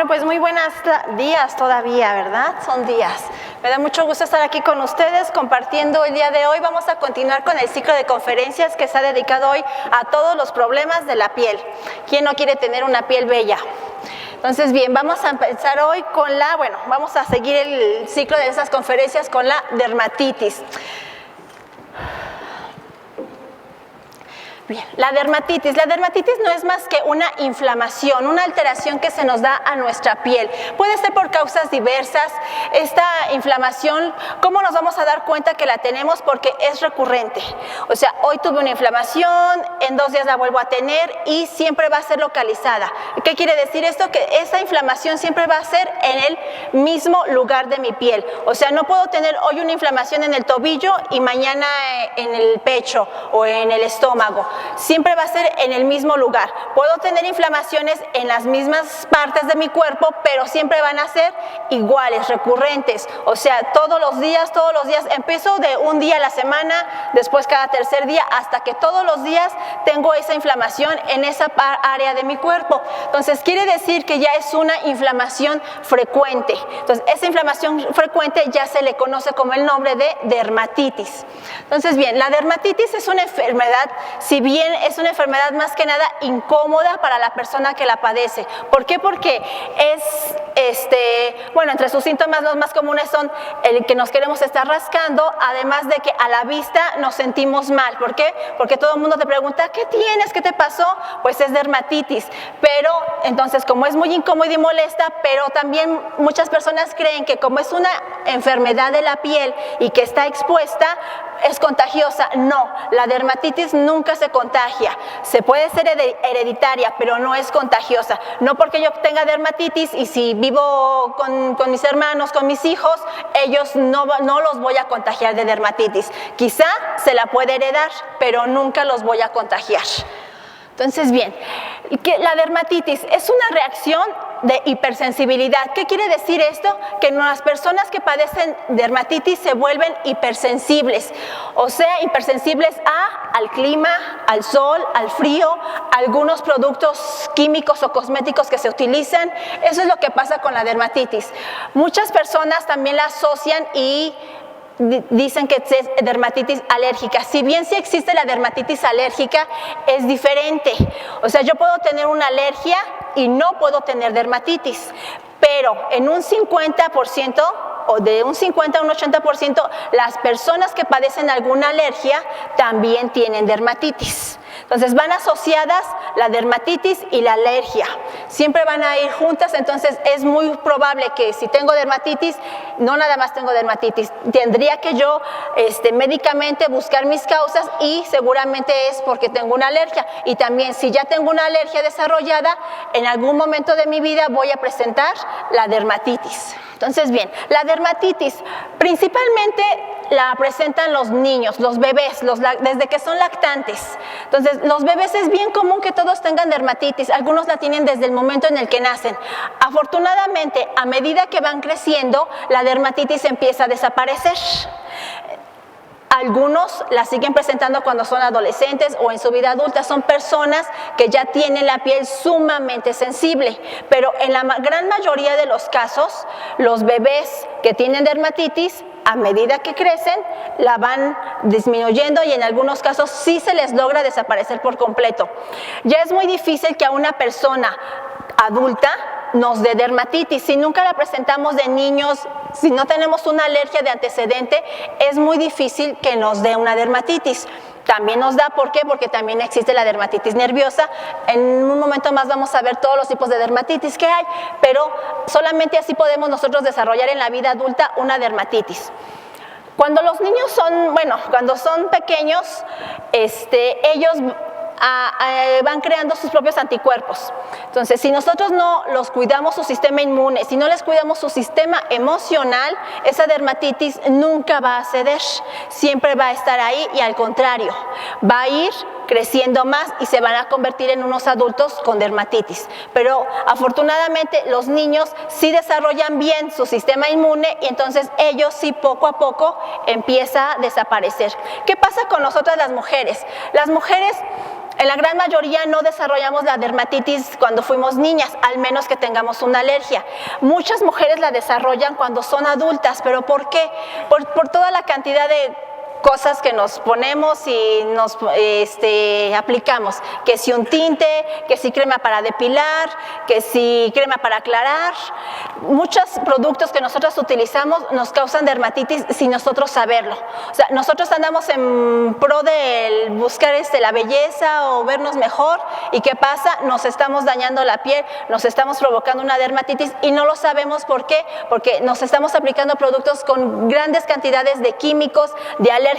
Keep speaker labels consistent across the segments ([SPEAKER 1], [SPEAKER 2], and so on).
[SPEAKER 1] Bueno, pues muy buenos días todavía, ¿verdad? Son días. Me da mucho gusto estar aquí con ustedes compartiendo el día de hoy. Vamos a continuar con el ciclo de conferencias que está dedicado hoy a todos los problemas de la piel. ¿Quién no quiere tener una piel bella? Entonces, bien, vamos a empezar hoy con vamos a seguir el ciclo de esas conferencias con la dermatitis. Bien, la dermatitis no es más que una inflamación, una alteración que se nos da a nuestra piel. Puede ser por causas diversas. Esta inflamación, ¿cómo nos vamos a dar cuenta que la tenemos? Porque es recurrente. O sea, hoy tuve una inflamación, en 2 días la vuelvo a tener y siempre va a ser localizada. ¿Qué quiere decir esto? Que esa inflamación siempre va a ser en el mismo lugar de mi piel. O sea, no puedo tener hoy una inflamación en el tobillo y mañana en el pecho o en el estómago. Siempre va a ser en el mismo lugar. Puedo tener inflamaciones en las mismas partes de mi cuerpo, pero siempre van a ser iguales, recurrentes. O sea, todos los días, empiezo de un día a la semana, después cada tercer día, hasta que todos los días tengo esa inflamación en esa área de mi cuerpo. Entonces, quiere decir que ya es una inflamación frecuente. Entonces, esa inflamación frecuente ya se le conoce como el nombre de dermatitis. Entonces, bien, la dermatitis es una enfermedad, si bien es una enfermedad más que nada incómoda para la persona que la padece. ¿Por qué? Porque entre sus síntomas los más comunes son el que nos queremos estar rascando, además de que a la vista nos sentimos mal. ¿Por qué? Porque todo el mundo te pregunta, ¿qué tienes? ¿Qué te pasó? Pues es dermatitis. Pero entonces, como es muy incómoda y molesta, pero también muchas personas creen que como es una enfermedad de la piel y que está expuesta, es contagiosa. No, la dermatitis nunca se contagia. Se puede ser hereditaria, pero no es contagiosa. No porque yo tenga dermatitis y si vivo con mis hermanos, con mis hijos, ellos no los voy a contagiar de dermatitis. Quizá se la puede heredar, pero nunca los voy a contagiar. Entonces, bien, la dermatitis es una reacción de hipersensibilidad. ¿Qué quiere decir esto? Que las personas que padecen dermatitis se vuelven hipersensibles, o sea, hipersensibles al clima, al sol, al frío, a algunos productos químicos o cosméticos que se utilizan. Eso es lo que pasa con la dermatitis. Muchas personas también la asocian y dicen que es dermatitis alérgica. Si bien sí existe la dermatitis alérgica, es diferente. O sea, yo puedo tener una alergia y no puedo tener dermatitis, pero en un 50% o de un 50 a un 80%, las personas que padecen alguna alergia también tienen dermatitis. Entonces van asociadas la dermatitis y la alergia. Siempre van a ir juntas, entonces es muy probable que si tengo dermatitis, no nada más tengo dermatitis, tendría que yo médicamente buscar mis causas y seguramente es porque tengo una alergia. Y también si ya tengo una alergia desarrollada, en algún momento de mi vida voy a presentar la dermatitis. Entonces, bien, la dermatitis principalmente la presentan los niños, los bebés, desde que son lactantes. Entonces, los bebés es bien común que todos tengan dermatitis. Algunos la tienen desde el momento en el que nacen. Afortunadamente, a medida que van creciendo, la dermatitis empieza a desaparecer. Algunos la siguen presentando cuando son adolescentes o en su vida adulta. Son personas que ya tienen la piel sumamente sensible, pero en la gran mayoría de los casos, los bebés que tienen dermatitis, a medida que crecen, la van disminuyendo y en algunos casos sí se les logra desaparecer por completo. Ya es muy difícil que a una persona adulta nos dé dermatitis. Si nunca la presentamos de niños, si no tenemos una alergia de antecedente, es muy difícil que nos dé una dermatitis. También nos da, ¿por qué? Porque también existe la dermatitis nerviosa. En un momento más vamos a ver todos los tipos de dermatitis que hay, pero solamente así podemos nosotros desarrollar en la vida adulta una dermatitis. Cuando los niños cuando son pequeños, ellos van creando sus propios anticuerpos. Entonces, si nosotros no los cuidamos su sistema inmune, si no les cuidamos su sistema emocional, esa dermatitis nunca va a ceder, siempre va a estar ahí y al contrario, va a ir creciendo más y se van a convertir en unos adultos con dermatitis. Pero afortunadamente los niños sí desarrollan bien su sistema inmune y entonces ellos sí poco a poco empieza a desaparecer. ¿Qué pasa con nosotras las mujeres? Las mujeres En la gran mayoría no desarrollamos la dermatitis cuando fuimos niñas, al menos que tengamos una alergia. Muchas mujeres la desarrollan cuando son adultas, ¿pero por qué? Por toda la cantidad de cosas que nos ponemos y nos aplicamos, que si un tinte, que si crema para depilar, que si crema para aclarar. Muchos productos que nosotros utilizamos nos causan dermatitis sin nosotros saberlo. O sea, nosotros andamos en pro de buscar la belleza o vernos mejor, y ¿qué pasa? Nos estamos dañando la piel, nos estamos provocando una dermatitis y no lo sabemos. ¿Por qué? Porque nos estamos aplicando productos con grandes cantidades de químicos, de alérgenos,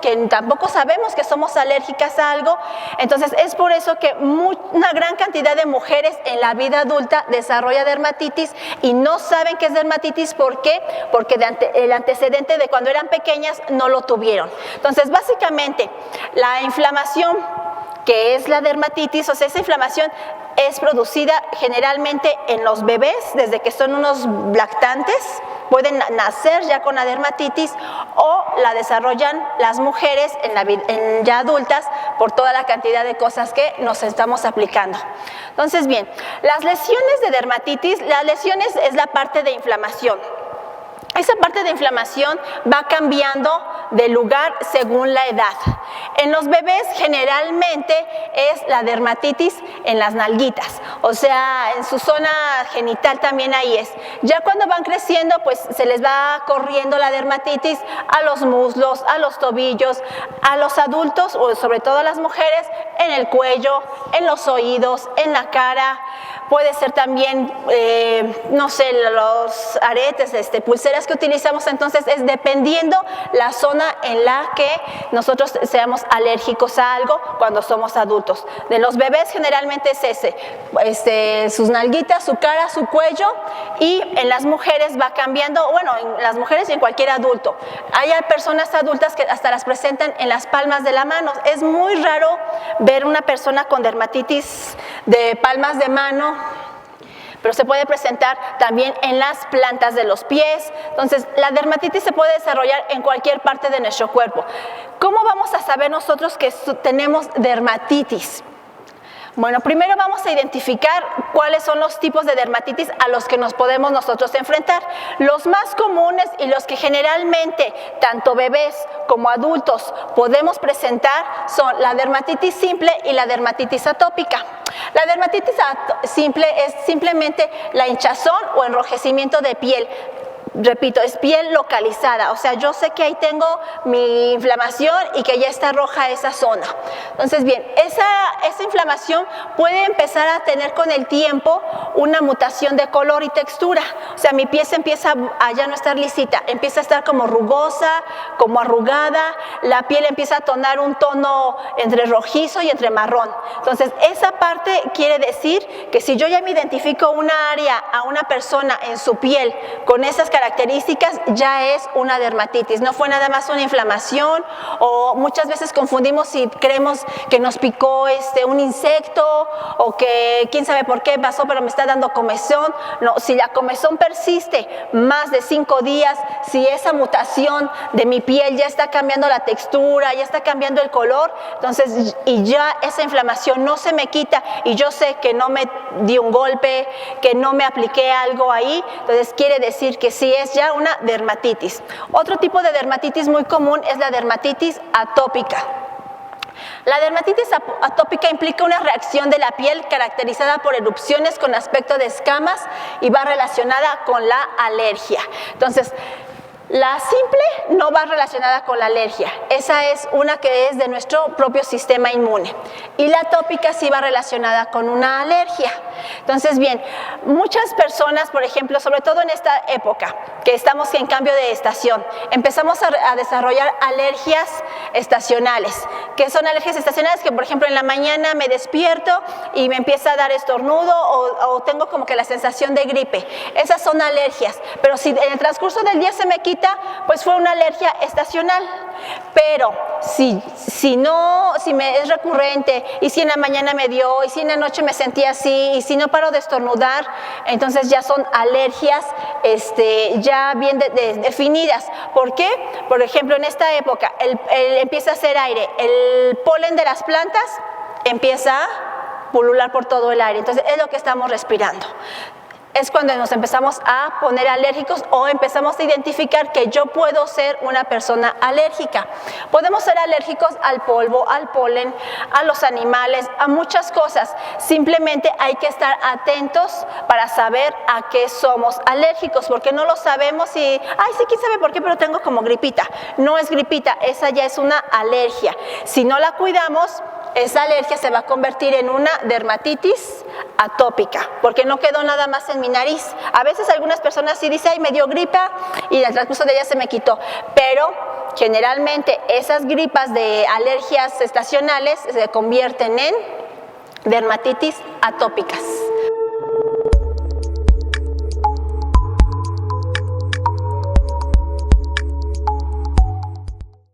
[SPEAKER 1] que tampoco sabemos que somos alérgicas a algo. Entonces es por eso que una gran cantidad de mujeres en la vida adulta desarrolla dermatitis y no saben qué es dermatitis. ¿Por qué? Porque el antecedente de cuando eran pequeñas no lo tuvieron. Entonces básicamente la inflamación, que es la dermatitis, o sea, esa inflamación es producida generalmente en los bebés desde que son unos lactantes, pueden nacer ya con la dermatitis, o la desarrollan las mujeres ya adultas por toda la cantidad de cosas que nos estamos aplicando. Entonces, bien, las lesiones de dermatitis, las lesiones es la parte de inflamación. Esa parte de inflamación va cambiando de lugar según la edad. En los bebés generalmente es la dermatitis en las nalguitas, o sea, en su zona genital también ahí es. Ya cuando van creciendo, pues se les va corriendo la dermatitis a los muslos, a los tobillos, a los adultos, o sobre todo a las mujeres, en el cuello, en los oídos, en la cara. Puede ser también, no sé, los aretes, pulseras que utilizamos. Entonces es dependiendo la zona en la que nosotros seamos alérgicos a algo cuando somos adultos. De los bebés generalmente es sus nalguitas, su cara, su cuello, y en las mujeres va cambiando, bueno, en las mujeres y en cualquier adulto. Hay personas adultas que hasta las presentan en las palmas de la mano. Es muy raro ver una persona con dermatitis de palmas de mano, pero se puede presentar también en las plantas de los pies. Entonces, la dermatitis se puede desarrollar en cualquier parte de nuestro cuerpo. ¿Cómo vamos a saber nosotros que tenemos dermatitis? Bueno, primero vamos a identificar cuáles son los tipos de dermatitis a los que nos podemos nosotros enfrentar. Los más comunes y los que generalmente tanto bebés como adultos podemos presentar son la dermatitis simple y la dermatitis atópica. La dermatitis simple es simplemente la hinchazón o enrojecimiento de piel. Repito, es piel localizada, o sea, yo sé que ahí tengo mi inflamación y que ya está roja esa zona. Entonces, bien, esa inflamación puede empezar a tener con el tiempo una mutación de color y textura. O sea, mi piel se empieza a ya no estar lisita, empieza a estar como rugosa, como arrugada, la piel empieza a tomar un tono entre rojizo y entre marrón. Entonces, esa parte quiere decir que si yo ya me identifico una área a una persona en su piel con esas características, ya es una dermatitis. No fue nada más una inflamación, o muchas veces confundimos si creemos que nos picó un insecto, o que quién sabe por qué pasó, pero me está dando comezón. No, si la comezón persiste más de 5 días, si esa mutación de mi piel ya está cambiando la textura, ya está cambiando el color, entonces, y ya esa inflamación no se me quita, y yo sé que no me di un golpe, que no me apliqué algo ahí, entonces quiere decir que sí es ya una dermatitis. Otro tipo de dermatitis muy común es la dermatitis atópica. La dermatitis atópica implica una reacción de la piel caracterizada por erupciones con aspecto de escamas y va relacionada con la alergia. Entonces, la simple no va relacionada con la alergia, esa es una que es de nuestro propio sistema inmune, y la atópica sí va relacionada con una alergia. Entonces, bien, muchas personas, por ejemplo, sobre todo en esta época, que estamos en cambio de estación, empezamos a desarrollar alergias estacionales. ¿Qué son alergias estacionales? Que, por ejemplo, en la mañana me despierto y me empieza a dar estornudo, o tengo como que la sensación de gripe. Esas son alergias, pero si en el transcurso del día se me quita, pues fue una alergia estacional. Pero si me es recurrente, y si en la mañana me dio, y si en la noche me sentí así, y si no paro de estornudar, entonces ya son alergias ya bien definidas. ¿Por qué? Por ejemplo, en esta época empieza a hacer aire, el polen de las plantas empieza a pulular por todo el aire. Entonces es lo que estamos respirando. Es cuando nos empezamos a poner alérgicos o empezamos a identificar que yo puedo ser una persona alérgica. Podemos ser alérgicos al polvo, al polen, a los animales, a muchas cosas. Simplemente hay que estar atentos para saber a qué somos alérgicos, porque no lo sabemos y, ay, sí, quién sabe por qué, pero tengo como gripita. No es gripita, esa ya es una alergia. Si no la cuidamos, esa alergia se va a convertir en una dermatitis atópica, porque no quedó nada más en mi nariz. A veces algunas personas sí dicen, ay, me dio gripa y el transcurso de ella se me quitó, pero generalmente esas gripas de alergias estacionales se convierten en dermatitis atópicas.